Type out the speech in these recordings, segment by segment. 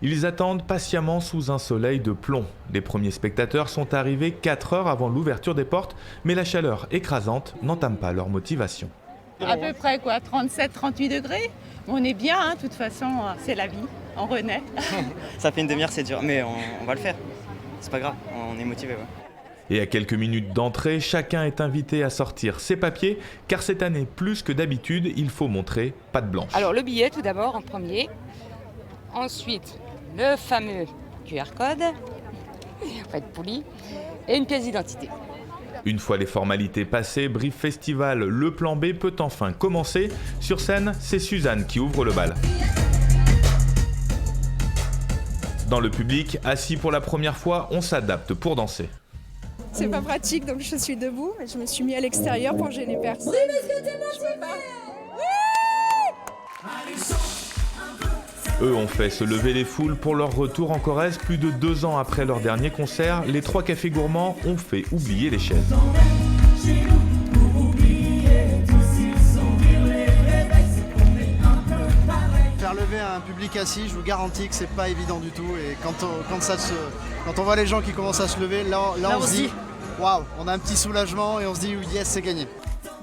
Ils attendent patiemment sous un soleil de plomb. Les premiers spectateurs sont arrivés 4 heures avant l'ouverture des portes, mais la chaleur écrasante n'entame pas leur motivation. À peu près quoi, 37-38 degrés. On est bien, de toute façon, c'est la vie, on renaît. Ça fait une demi-heure, c'est dur, mais on va le faire. C'est pas grave, on est motivé. Ouais. Et à quelques minutes d'entrée, chacun est invité à sortir ses papiers, car cette année, plus que d'habitude, il faut montrer patte blanche. Alors le billet tout d'abord en premier, ensuite le fameux QR code, faut être poli, et une pièce d'identité. Une fois les formalités passées, Brief Festival, le plan B peut enfin commencer. Sur scène, c'est Suzanne qui ouvre le bal. Dans le public, assis pour la première fois, on s'adapte pour danser. C'est pas pratique, donc je suis debout, mais je me suis mis à l'extérieur pour gêner personne. Eux ont fait se lever les foules pour leur retour en Corrèze. Plus de 2 ans après leur dernier concert, les 3 cafés gourmands ont fait oublier les chaises. Faire lever un public assis, je vous garantis que c'est pas évident du tout. Et quand on voit les gens qui commencent à se lever, là on se dit waouh, on a un petit soulagement et on se dit yes, c'est gagné.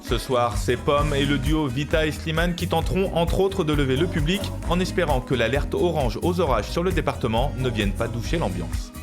Ce soir, c'est Pomme et le duo Vita et Slimane qui tenteront entre autres de lever le public en espérant que l'alerte orange aux orages sur le département ne vienne pas doucher l'ambiance.